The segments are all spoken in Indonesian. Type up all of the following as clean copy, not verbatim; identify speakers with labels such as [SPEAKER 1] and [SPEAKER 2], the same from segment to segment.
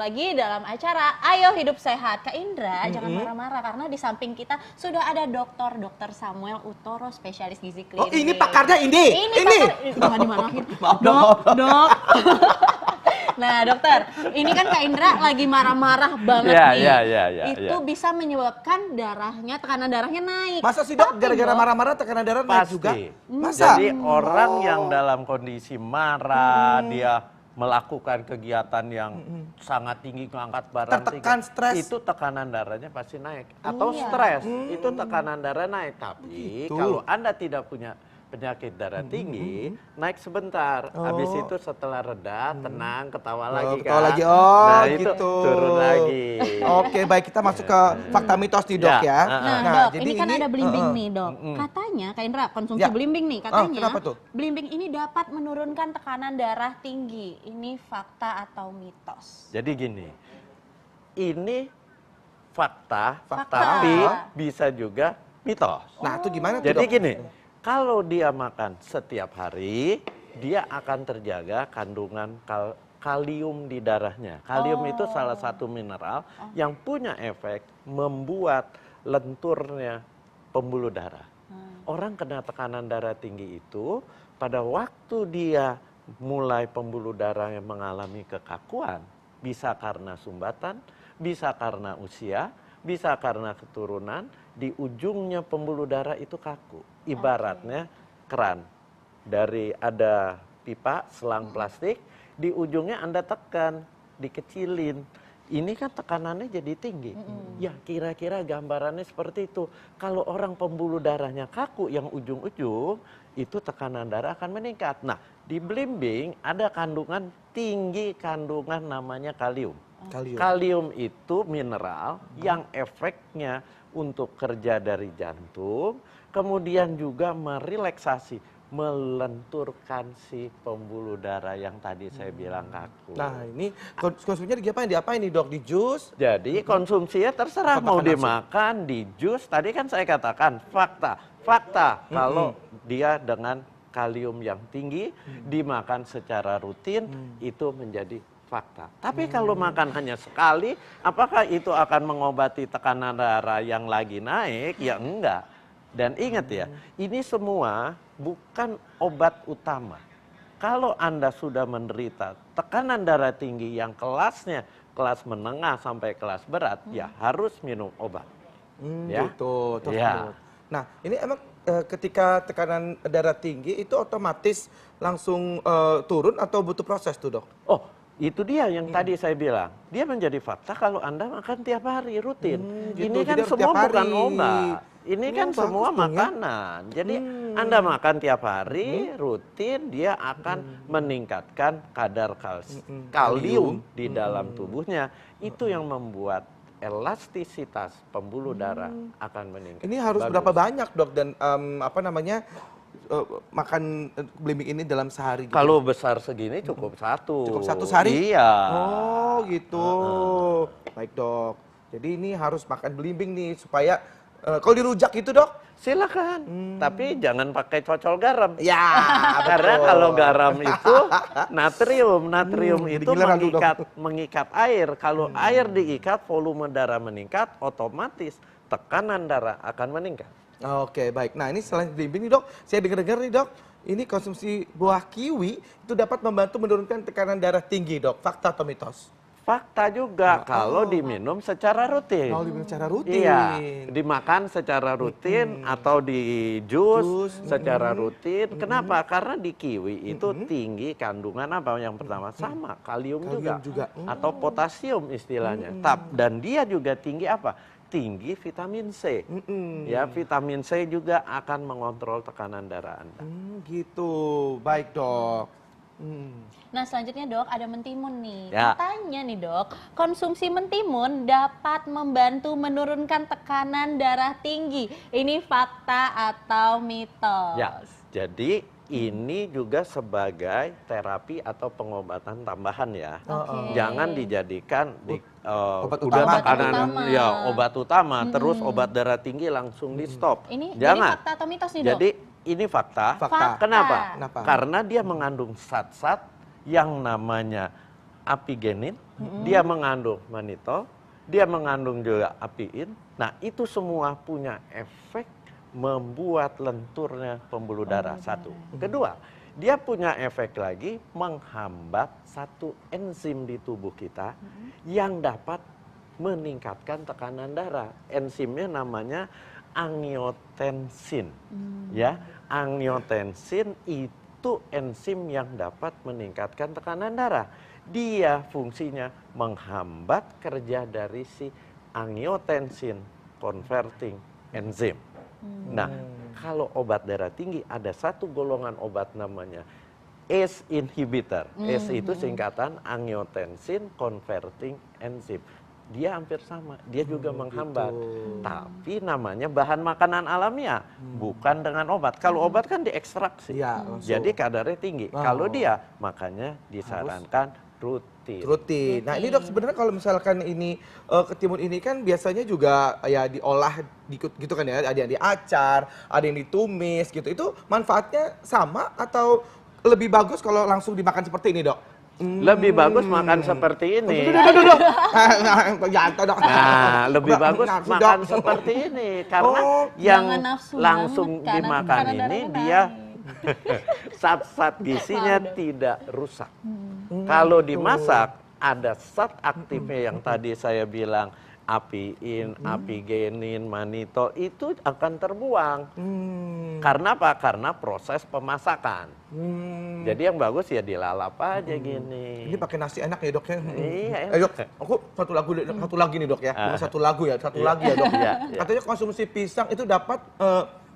[SPEAKER 1] lagi dalam acara Ayo Hidup Sehat. Kak Indra, jangan marah-marah karena di samping kita sudah ada Dr. Samuel Utoro, spesialis gizi klinik.
[SPEAKER 2] Oh, ini pakarnya ini.
[SPEAKER 1] Jangan dimarahin.
[SPEAKER 2] Maaf,
[SPEAKER 1] Dok. Nah, dokter, ini kan Kak Indra lagi marah-marah banget nih. Itu bisa menyebabkan tekanan darahnya naik.
[SPEAKER 2] Masa sih dok, gara-gara marah-marah tekanan darah naik juga? Masa?
[SPEAKER 3] Jadi orang yang dalam kondisi marah, dia melakukan kegiatan yang sangat tinggi, mengangkat barang
[SPEAKER 2] tertekan, stres,
[SPEAKER 3] itu tekanan darahnya pasti naik. Atau stres, itu tekanan darah naik. Tapi kalau Anda tidak punya penyakit darah tinggi, naik sebentar. Habis itu setelah reda, tenang, ketawa lagi kan.
[SPEAKER 2] Lagi.
[SPEAKER 3] Nah
[SPEAKER 2] gitu.
[SPEAKER 3] itu turun lagi.
[SPEAKER 2] Oke, baik, kita masuk ke fakta mitos nih dok ya.
[SPEAKER 1] Nah dok, jadi ini kan ada belimbing nih dok. Katanya, Kak Indra konsumsi belimbing nih, katanya
[SPEAKER 2] kenapa tuh?
[SPEAKER 1] Belimbing ini dapat menurunkan tekanan darah tinggi. Ini fakta atau mitos?
[SPEAKER 3] Jadi gini, ini fakta. Tapi bisa juga mitos.
[SPEAKER 2] Nah itu gimana tuh
[SPEAKER 3] Jadi
[SPEAKER 2] dok?
[SPEAKER 3] gini, kalau dia makan setiap hari, dia akan terjaga kandungan kalium di darahnya. Kalium itu salah satu mineral yang punya efek membuat lenturnya pembuluh darah. Orang kena tekanan darah tinggi itu, pada waktu dia mulai pembuluh darah yang mengalami kekakuan, bisa karena sumbatan, bisa karena usia, bisa karena keturunan, di ujungnya pembuluh darah itu kaku. Ibaratnya keran. Dari ada pipa, selang plastik, di ujungnya Anda tekan, dikecilin. Ini kan tekanannya jadi tinggi. Ya kira-kira gambarannya seperti itu. Kalau orang pembuluh darahnya kaku yang ujung-ujung, itu tekanan darah akan meningkat. Nah, di belimbing ada kandungan tinggi, kandungan namanya kalium. Kalium itu mineral yang efeknya untuk kerja dari jantung, kemudian juga merelaksasi, melenturkan si pembuluh darah yang tadi saya bilang kaku.
[SPEAKER 2] Nah ini konsumsinya diapain nih dok? Di jus?
[SPEAKER 3] Jadi konsumsinya terserah mau dimakan, di jus. Tadi kan saya katakan fakta kalau dia dengan kalium yang tinggi dimakan secara rutin itu menjadi fakta. Tapi kalau makan hanya sekali, apakah itu akan mengobati tekanan darah yang lagi naik? Ya enggak. Dan ingat ya, ini semua bukan obat utama. Kalau Anda sudah menderita tekanan darah tinggi yang kelasnya kelas menengah sampai kelas berat, ya harus minum obat.
[SPEAKER 2] Gitu. Nah, ini emang ketika tekanan darah tinggi itu otomatis langsung turun atau butuh proses tuh dok?
[SPEAKER 3] Oh, itu dia yang tadi saya bilang. Dia menjadi fakta kalau Anda makan tiap hari rutin.
[SPEAKER 2] Gitu.
[SPEAKER 3] Ini kan
[SPEAKER 2] Jadi
[SPEAKER 3] semua bukan obat. Ini kan semua makanan. Jadi Anda makan tiap hari rutin, dia akan meningkatkan kadar kalium di dalam tubuhnya. Itu yang membuat elastisitas pembuluh darah akan meningkat.
[SPEAKER 2] Ini harus berapa banyak dok dan makan belimbing ini dalam sehari? Gitu?
[SPEAKER 3] Kalau besar segini cukup satu.
[SPEAKER 2] Cukup satu sehari?
[SPEAKER 3] Iya.
[SPEAKER 2] Oh gitu. Baik dok. Jadi ini harus makan belimbing nih supaya kalau dirujak gitu dok?
[SPEAKER 3] Silakan. Tapi jangan pakai cocol garam.
[SPEAKER 2] Ya.
[SPEAKER 3] Karena kalau garam itu natrium. Natrium itu mengikat air. Kalau air diikat, volume darah meningkat, otomatis tekanan darah akan meningkat.
[SPEAKER 2] Oke, baik. Nah ini selain belimbing nih dok, saya dengar-dengar nih dok, ini konsumsi buah kiwi itu dapat membantu menurunkan tekanan darah tinggi dok. Fakta atau mitos?
[SPEAKER 3] Fakta juga kalau diminum secara rutin.
[SPEAKER 2] Kalau diminum secara rutin.
[SPEAKER 3] Iya, dimakan secara rutin atau di jus secara rutin. Kenapa? Karena di kiwi itu tinggi kandungan apa? Yang pertama sama kalium juga. Atau potasium istilahnya. Dan dia juga tinggi apa? Tinggi vitamin C. Ya, vitamin C juga akan mengontrol tekanan darah Anda.
[SPEAKER 2] Gitu. Baik, dok.
[SPEAKER 1] Nah selanjutnya dok, ada mentimun nih.
[SPEAKER 3] Ya.
[SPEAKER 1] Katanya nih dok, konsumsi mentimun dapat membantu menurunkan tekanan darah tinggi. Ini fakta atau mitos?
[SPEAKER 3] Ya, jadi ini juga sebagai terapi atau pengobatan tambahan ya. Jangan dijadikan
[SPEAKER 2] obat
[SPEAKER 3] udah
[SPEAKER 2] utama.
[SPEAKER 3] tekanan obat utama terus obat darah tinggi langsung di stop.
[SPEAKER 1] Ini
[SPEAKER 3] Jangan.
[SPEAKER 1] fakta atau mitos nih dok?
[SPEAKER 3] Jadi ini fakta.
[SPEAKER 2] Fakta.
[SPEAKER 3] Kenapa? Karena dia mengandung zat-zat yang namanya apigenin, dia mengandung mannitol, dia mengandung juga apiin. Nah, itu semua punya efek membuat lenturnya pembuluh darah. Satu. Kedua, dia punya efek lagi menghambat satu enzim di tubuh kita yang dapat meningkatkan tekanan darah. Enzimnya namanya angiotensin. Ya, angiotensin itu enzim yang dapat meningkatkan tekanan darah. Dia fungsinya menghambat kerja dari si angiotensin converting enzim. Nah, kalau obat darah tinggi ada satu golongan obat namanya ACE inhibitor. ACE itu singkatan angiotensin converting enzim. Dia hampir sama, dia juga menghambat. Tapi namanya bahan makanan alamiah, bukan dengan obat. Kalau obat kan diekstraksi, jadi kadarnya tinggi. Kalau dia, makanya disarankan rutin.
[SPEAKER 2] Nah ini dok, sebenarnya kalau misalkan ini ketimun ini kan biasanya juga ya diolah gitu kan ya, ada yang diacar, ada yang ditumis gitu. Itu manfaatnya sama atau lebih bagus kalau langsung dimakan seperti ini dok?
[SPEAKER 3] Lebih bagus makan seperti ini. Nah, lebih bagus makan seperti ini karena yang langsung dimakan ini dia zat-zat gizinya tidak rusak. Kalau dimasak ada zat aktifnya yang tadi saya bilang apiin, apigenin, mannitol itu akan terbuang. Karena apa? Karena proses pemasakan. Jadi yang bagus ya dilalap aja gini.
[SPEAKER 2] Ini pakai nasi enak ya dok ya.
[SPEAKER 3] Iya.
[SPEAKER 2] Dok, aku satu lagi nih dok ya. Bukan satu lagi ya dok. Katanya konsumsi pisang itu dapat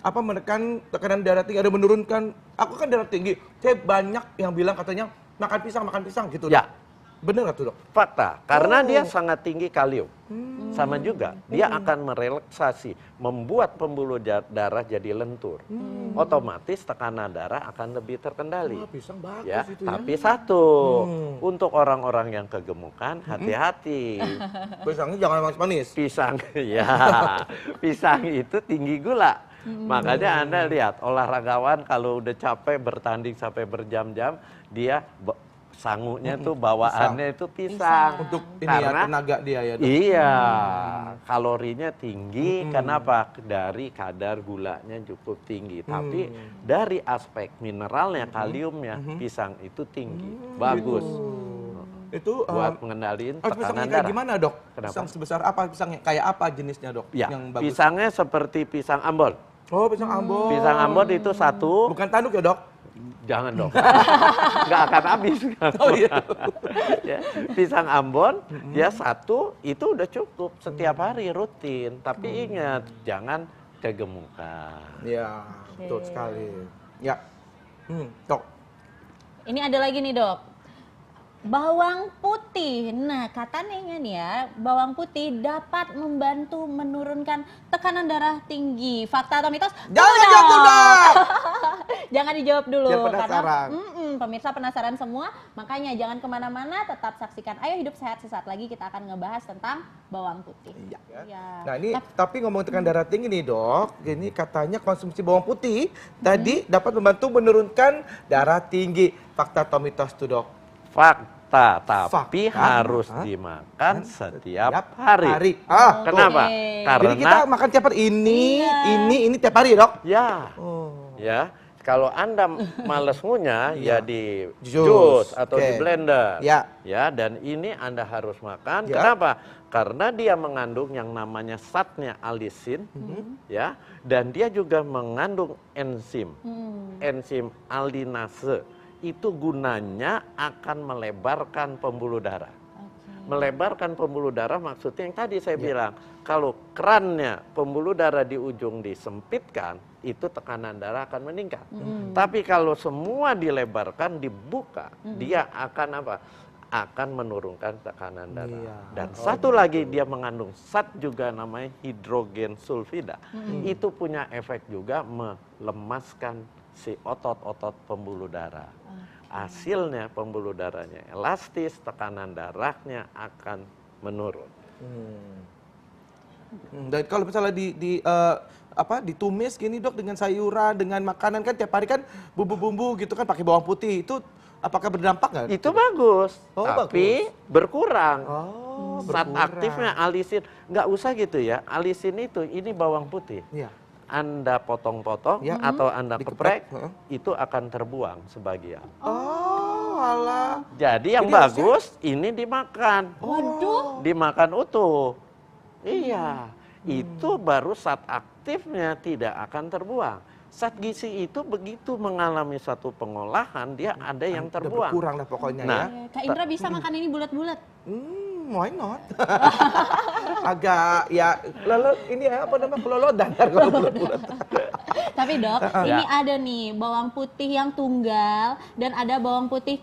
[SPEAKER 2] menekan tekanan darah tinggi, ada menurunkan. Aku kan darah tinggi. Saya banyak yang bilang katanya makan pisang gitu.
[SPEAKER 3] Ya.
[SPEAKER 2] Dok. Bener nggak tuh dok?
[SPEAKER 3] Fakta, karena dia sangat tinggi kalium. Sama juga, dia akan merelaksasi, membuat pembuluh darah jadi lentur. Otomatis tekanan darah akan lebih terkendali.
[SPEAKER 2] Pisang bagus
[SPEAKER 3] Ya,
[SPEAKER 2] itu ya.
[SPEAKER 3] tapi satu, untuk orang-orang yang kegemukan, hati-hati.
[SPEAKER 2] Pisangnya jangan manis-manis.
[SPEAKER 3] Pisang, ya, pisang itu tinggi gula. Makanya Anda lihat, olahragawan kalau udah capek bertanding sampai berjam-jam, dia sangunya tuh bawaannya itu pisang.
[SPEAKER 2] Untuk ini ya, tenaga dia ya dok.
[SPEAKER 3] Iya, kalorinya tinggi. Kenapa? Dari kadar gulanya cukup tinggi. Tapi dari aspek mineralnya, kaliumnya, pisang itu tinggi. Bagus.
[SPEAKER 2] Itu
[SPEAKER 3] buat mengendalikan tekanan
[SPEAKER 2] pisangnya
[SPEAKER 3] darah.
[SPEAKER 2] kayak gimana dok?
[SPEAKER 3] Kenapa?
[SPEAKER 2] Pisang sebesar apa? Pisangnya kayak apa jenisnya dok?
[SPEAKER 3] Ya,
[SPEAKER 2] yang bagus.
[SPEAKER 3] pisangnya seperti pisang Ambon.
[SPEAKER 2] Oh, pisang Ambon.
[SPEAKER 3] Pisang Ambon itu satu.
[SPEAKER 2] Bukan tanduk ya dok?
[SPEAKER 3] Jangan dong, nggak akan habis.
[SPEAKER 2] Oh iya.
[SPEAKER 3] Ya, pisang Ambon, ya satu itu udah cukup setiap hari rutin. Tapi ingat, jangan kegemukan.
[SPEAKER 2] Iya, betul sekali. Ya, dok.
[SPEAKER 1] Ini ada lagi nih dok. Bawang putih. Nah, katanya nih ya, bawang putih dapat membantu menurunkan tekanan darah tinggi. Fakta atau mitos?
[SPEAKER 2] Jangan jawab dok.
[SPEAKER 1] Jangan dijawab dulu.
[SPEAKER 2] Biar penasaran.
[SPEAKER 1] Karena pemirsa penasaran semua, makanya jangan kemana-mana, tetap saksikan Ayo Hidup Sehat. Sesaat lagi kita akan ngebahas tentang bawang putih.
[SPEAKER 2] Iya.
[SPEAKER 1] Ya.
[SPEAKER 2] Nah ini tapi ngomong tekanan darah tinggi nih dok, ini katanya konsumsi bawang putih tadi dapat membantu menurunkan darah tinggi. Fakta atau mitos tuh dok?
[SPEAKER 3] Fakta, tapi harus dimakan setiap hari. Kenapa? Karena
[SPEAKER 2] jadi kita makan tiap hari ini tiap hari dok?
[SPEAKER 3] Ya. Ya. Kalau Anda males ngunyah, ya di jus atau di blender. Ya, dan ini Anda harus makan. Kenapa? Karena dia mengandung yang namanya zatnya alisin, ya, dan dia juga mengandung enzim, enzim aldinase. Itu gunanya akan melebarkan pembuluh darah. Melebarkan pembuluh darah maksudnya yang tadi saya bilang, kalau kerannya pembuluh darah di ujung disempitkan, itu tekanan darah akan meningkat. Tapi kalau semua dilebarkan, dibuka, dia akan apa? Akan menurunkan tekanan darah. Dan satu lagi dia mengandung zat juga namanya hidrogen sulfida. Itu punya efek juga melemaskan si otot-otot pembuluh darah. Hasilnya pembuluh darahnya elastis, tekanan darahnya akan menurun.
[SPEAKER 2] Dan kalau misalnya ditumis gini dok dengan sayuran, dengan makanan kan tiap hari kan bumbu-bumbu gitu kan pakai bawang putih itu Apakah berdampak nggak?
[SPEAKER 3] Itu bagus,
[SPEAKER 2] Oh,
[SPEAKER 3] tapi
[SPEAKER 2] bagus.
[SPEAKER 3] berkurang.
[SPEAKER 2] Oh,
[SPEAKER 3] Zat
[SPEAKER 2] berkurang.
[SPEAKER 3] aktifnya alisin, nggak usah gitu ya. Alisin itu, ini bawang putih.
[SPEAKER 2] Iya.
[SPEAKER 3] Anda potong-potong
[SPEAKER 2] Ya.
[SPEAKER 3] atau Anda
[SPEAKER 2] Dikeprek,
[SPEAKER 3] geprek, itu akan terbuang sebagian.
[SPEAKER 2] Oh, alah.
[SPEAKER 3] Jadi yang
[SPEAKER 2] Jadi harusnya-
[SPEAKER 3] bagus ini dimakan.
[SPEAKER 1] Waduh.
[SPEAKER 3] Dimakan utuh. Iya, itu baru zat aktifnya tidak akan terbuang. Zat gizi itu begitu mengalami satu pengolahan, dia ada yang
[SPEAKER 2] Udah
[SPEAKER 3] terbuang.
[SPEAKER 2] berkurang lah pokoknya
[SPEAKER 3] Nah,
[SPEAKER 2] ya.
[SPEAKER 1] Kak Indra bisa makan ini bulat-bulat.
[SPEAKER 2] Why not? Agak ya, lalu ini apa namanya kelolodan ya kalau bulat-bulat.
[SPEAKER 1] Tapi Dok,
[SPEAKER 3] Ya.
[SPEAKER 1] ini ada nih bawang putih yang tunggal dan ada bawang putih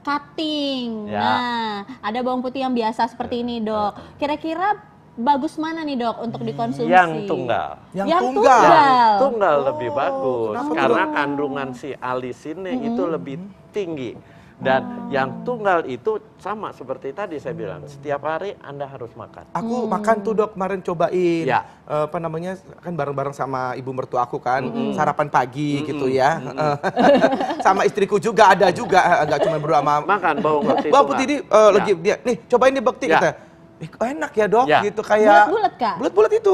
[SPEAKER 1] cutting.
[SPEAKER 3] Ya.
[SPEAKER 1] Nah, ada bawang putih yang biasa seperti ini Dok. Kira-kira bagus mana nih Dok untuk dikonsumsi?
[SPEAKER 3] Yang tunggal.
[SPEAKER 2] Yang tunggal.
[SPEAKER 3] Tunggal lebih bagus
[SPEAKER 2] kenapa tuh,
[SPEAKER 3] karena
[SPEAKER 2] Dok?
[SPEAKER 3] kandungan si alisinnya itu lebih tinggi. Dan yang tunggal itu sama seperti tadi saya bilang, setiap hari Anda harus makan.
[SPEAKER 2] Aku makan tuh Dok, kemarin cobain.
[SPEAKER 3] Ya.
[SPEAKER 2] Apa namanya, kan bareng-bareng sama ibu mertua aku kan, sarapan pagi gitu ya. Sama istriku juga ada juga, nggak cuma berdua sama.
[SPEAKER 3] Makan bawang putih.
[SPEAKER 2] Bawang putih ini
[SPEAKER 3] tunggal.
[SPEAKER 2] lagi dia, nih cobain nih Bekti
[SPEAKER 3] Ya.
[SPEAKER 2] kata. Enak ya Dok,
[SPEAKER 3] Ya.
[SPEAKER 2] gitu kayak.
[SPEAKER 1] Bulat-bulat, Kak?
[SPEAKER 2] Bulat-bulat itu,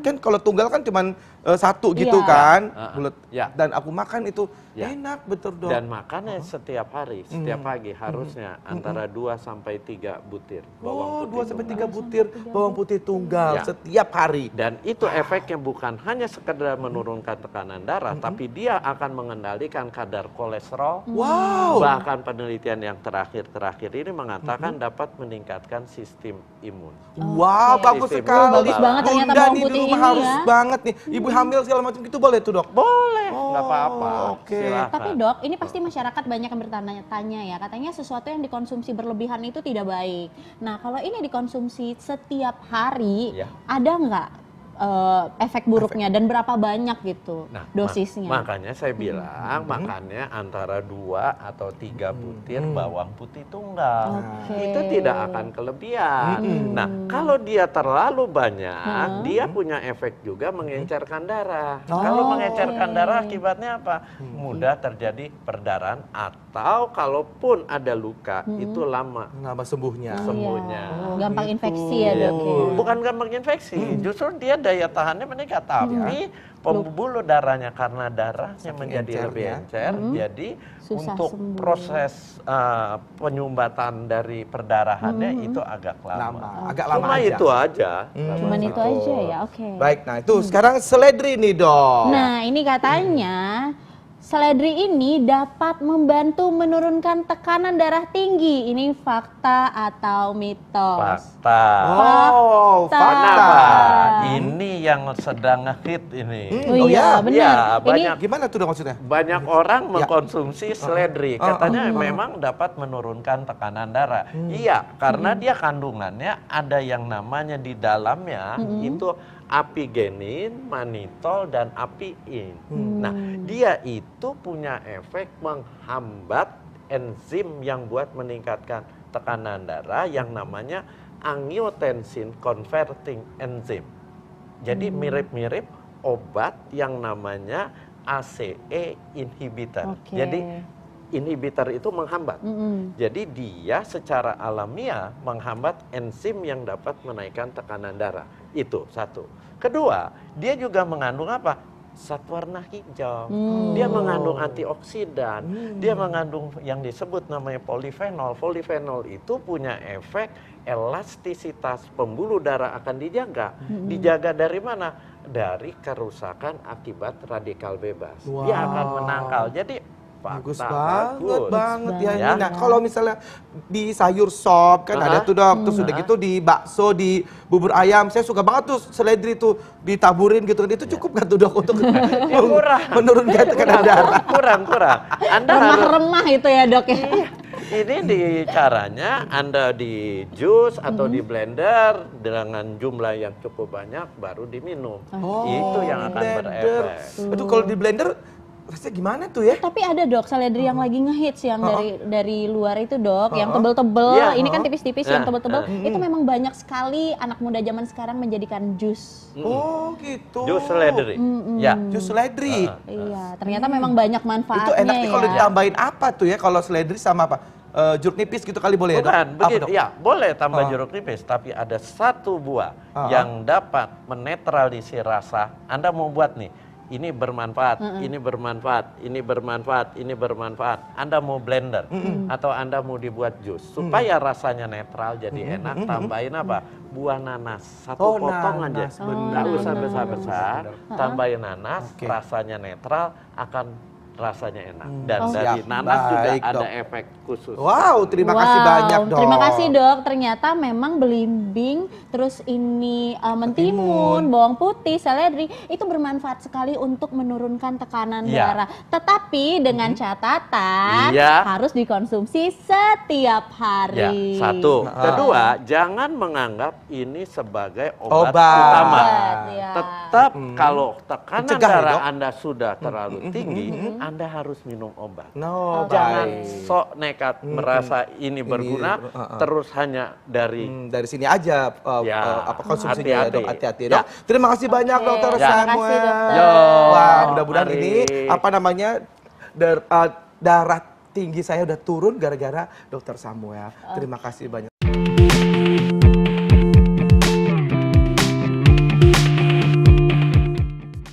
[SPEAKER 2] kan kalau tunggal kan cuman satu gitu
[SPEAKER 1] Iya.
[SPEAKER 2] kan, bulat.
[SPEAKER 3] Ya.
[SPEAKER 2] Dan aku makan itu
[SPEAKER 3] Ya.
[SPEAKER 2] enak betul Dok.
[SPEAKER 3] Dan makannya setiap hari, setiap pagi harusnya antara 2 sampai 3 butir bawang putih.
[SPEAKER 2] 2 sampai
[SPEAKER 3] tunggal.
[SPEAKER 2] 3 butir bawang putih tunggal
[SPEAKER 3] Ya.
[SPEAKER 2] setiap hari.
[SPEAKER 3] Dan itu efeknya bukan hanya sekedar menurunkan tekanan darah, tapi dia akan mengendalikan kadar kolesterol.
[SPEAKER 2] Wow.
[SPEAKER 3] Bahkan penelitian yang terakhir ini mengatakan dapat meningkatkan sistem imun.
[SPEAKER 2] Wah,
[SPEAKER 1] Oke.
[SPEAKER 2] bagus
[SPEAKER 3] Sistem
[SPEAKER 2] sekali.
[SPEAKER 1] bagus banget ternyata
[SPEAKER 2] Bunda
[SPEAKER 1] bawang
[SPEAKER 2] nih di
[SPEAKER 1] putih
[SPEAKER 2] rumah
[SPEAKER 1] ini
[SPEAKER 2] harus
[SPEAKER 1] ya.
[SPEAKER 2] banget nih. Ibu hamil segala macam gitu boleh tuh Dok?
[SPEAKER 3] Boleh,
[SPEAKER 2] Oh,
[SPEAKER 3] nggak apa-apa.
[SPEAKER 2] oke.
[SPEAKER 3] Silakan.
[SPEAKER 1] Tapi Dok, ini pasti masyarakat banyak yang bertanya-tanya ya. Katanya sesuatu yang dikonsumsi berlebihan itu tidak baik. Nah, kalau ini dikonsumsi setiap hari,
[SPEAKER 3] Ya.
[SPEAKER 1] ada nggak efek buruknya dan berapa banyak gitu
[SPEAKER 3] Nah,
[SPEAKER 1] dosisnya?
[SPEAKER 3] makanya saya bilang makannya antara 2 atau 3 butir bawang putih tunggal.
[SPEAKER 1] Oke.
[SPEAKER 3] Itu tidak akan kelebihan. Nah, kalau dia terlalu banyak, dia punya efek juga mengencerkan darah. Kalau mengencerkan darah akibatnya apa? Mudah terjadi perdarahan atau kalaupun ada luka itu lama
[SPEAKER 2] Nama sembuhnya.
[SPEAKER 3] sembuhnya.
[SPEAKER 1] Gampang
[SPEAKER 2] gitu.
[SPEAKER 1] infeksi ya Dok. ya?
[SPEAKER 3] Bukan gampang infeksi, justru dia daya tahannya meningkat, tapi pembuluh darahnya karena darahnya menjadi
[SPEAKER 2] encer
[SPEAKER 3] lebih
[SPEAKER 2] ya.
[SPEAKER 3] encer, jadi
[SPEAKER 1] Susah
[SPEAKER 3] untuk
[SPEAKER 1] sembuh.
[SPEAKER 3] proses penyumbatan dari perdarahannya itu agak lama.
[SPEAKER 2] Agak lama
[SPEAKER 3] Cuma
[SPEAKER 2] aja.
[SPEAKER 3] itu aja.
[SPEAKER 1] Cuman itu aja ya, oke.
[SPEAKER 2] Baik, nah itu sekarang seledri nih Dok.
[SPEAKER 1] Nah, ini katanya seledri ini dapat membantu menurunkan tekanan darah tinggi. Ini fakta atau mitos?
[SPEAKER 3] Fakta.
[SPEAKER 2] Oh,
[SPEAKER 1] Fakta.
[SPEAKER 3] Kenapa?
[SPEAKER 1] Ah.
[SPEAKER 3] Ini yang sedang ngehit ini.
[SPEAKER 1] Oh iya, benar.
[SPEAKER 3] Ya,
[SPEAKER 1] Ini
[SPEAKER 3] banyak
[SPEAKER 2] Gimana tuh Dok maksudnya?
[SPEAKER 3] Banyak orang
[SPEAKER 2] Ya.
[SPEAKER 3] mengkonsumsi seledri, katanya memang dapat menurunkan tekanan darah. Iya, karena dia kandungannya ada yang namanya di dalamnya itu apigenin, manitol, dan apiin. Nah, dia itu punya efek menghambat enzim yang buat meningkatkan tekanan darah yang namanya angiotensin converting enzyme. Jadi mirip-mirip obat yang namanya ACE inhibitor.
[SPEAKER 1] Oke.
[SPEAKER 3] Jadi inhibitor itu menghambat. Jadi dia secara alamiah menghambat enzim yang dapat menaikkan tekanan darah. Itu satu. Kedua, dia juga mengandung apa? Zat warna hijau. Dia mengandung antioksidan. Dia mengandung yang disebut namanya polifenol. Polifenol itu punya efek elastisitas pembuluh darah akan dijaga. Dijaga dari mana? Dari kerusakan akibat radikal bebas. Dia akan menangkal. Jadi
[SPEAKER 2] Bagus
[SPEAKER 3] fakta,
[SPEAKER 2] banget ya ini.
[SPEAKER 3] Ya.
[SPEAKER 2] Nah, kalau misalnya di sayur sop kan ada tuh Dok, terus udah gitu di bakso, di bubur ayam, saya suka banget tuh seledri tuh ditaburin gitu. Itu cukup nggak tuh Dok untuk
[SPEAKER 3] kurang.
[SPEAKER 2] menurunkan tekanan darah?
[SPEAKER 3] Kurang. Anda harus
[SPEAKER 1] remah-remah itu ya Dok ya.
[SPEAKER 3] ini di caranya Anda di jus atau di blender dengan jumlah yang cukup banyak baru diminum. Itu yang akan berefek.
[SPEAKER 2] Itu kalau di blender rasanya gimana tuh ya?
[SPEAKER 1] Tapi ada dok, seledri yang lagi ngehits yang dari luar itu dok, yang tebel-tebel.
[SPEAKER 3] Iya.
[SPEAKER 1] Ini kan tipis-tipis, yang tebel-tebel.
[SPEAKER 3] Iya.
[SPEAKER 1] Itu memang banyak sekali anak muda zaman sekarang menjadikan jus.
[SPEAKER 2] Oh gitu.
[SPEAKER 3] Jus seledri. Ya.
[SPEAKER 2] Jus seledri.
[SPEAKER 1] Iya, ternyata memang banyak manfaatnya.
[SPEAKER 2] Itu enaknya kalau
[SPEAKER 1] ya.
[SPEAKER 2] ditambahin apa tuh ya kalau seledri sama apa? Jeruk nipis gitu kali boleh ya, Dok?
[SPEAKER 3] Bukan,
[SPEAKER 2] Apa,
[SPEAKER 3] begitu.
[SPEAKER 2] Dok?
[SPEAKER 3] Ya, boleh tambah jeruk nipis, tapi ada satu buah yang dapat menetralisir rasa. Anda mau buat nih, ini bermanfaat, ini bermanfaat, ini bermanfaat, ini bermanfaat. Anda mau blender atau Anda mau dibuat jus supaya rasanya netral jadi enak, tambahin apa? Buah nanas, satu potong
[SPEAKER 2] nanas,
[SPEAKER 3] aja.
[SPEAKER 2] benar.
[SPEAKER 3] Nggak usah besar-besar, tambahin nanas,
[SPEAKER 2] Oke.
[SPEAKER 3] rasanya netral, akan rasanya enak. Dan
[SPEAKER 2] Oh.
[SPEAKER 3] dari
[SPEAKER 2] Siap.
[SPEAKER 3] nanas juga
[SPEAKER 2] Baik,
[SPEAKER 3] ada
[SPEAKER 2] Dok.
[SPEAKER 3] efek khusus.
[SPEAKER 2] Wow, terima kasih banyak, Dok.
[SPEAKER 1] Terima kasih dok. Ternyata memang belimbing, terus ini mentimun, bawang putih, seledri itu bermanfaat sekali untuk menurunkan tekanan
[SPEAKER 3] Iya.
[SPEAKER 1] darah. Tetapi dengan catatan
[SPEAKER 3] Iya.
[SPEAKER 1] harus dikonsumsi setiap
[SPEAKER 3] Ya,
[SPEAKER 1] hari.
[SPEAKER 3] satu. Kedua, jangan menganggap ini sebagai obat,
[SPEAKER 2] Obat.
[SPEAKER 3] utama.
[SPEAKER 1] Obat, ya.
[SPEAKER 3] Tetap kalau tekanan
[SPEAKER 2] Mencegah ya,
[SPEAKER 3] darah
[SPEAKER 2] Dok?
[SPEAKER 3] Anda sudah terlalu tinggi, Anda harus minum obat.
[SPEAKER 2] No,
[SPEAKER 3] Jangan
[SPEAKER 2] baik.
[SPEAKER 3] sok nekat merasa ini berguna, terus hanya dari
[SPEAKER 2] Dari sini aja
[SPEAKER 3] Ya,
[SPEAKER 2] apa konsumsinya ya,
[SPEAKER 3] hati-hati.
[SPEAKER 2] Dok, hati-hati
[SPEAKER 3] Ya.
[SPEAKER 2] Dok. Terima kasih banyak
[SPEAKER 1] Oke,
[SPEAKER 2] Dokter
[SPEAKER 1] terima kasih,
[SPEAKER 2] Samuel.
[SPEAKER 1] Dokter.
[SPEAKER 3] Yo,
[SPEAKER 2] Wah, mudah-mudahan
[SPEAKER 3] mari.
[SPEAKER 2] ini apa namanya darah tinggi saya udah turun gara-gara Dokter Samuel. Terima kasih banyak.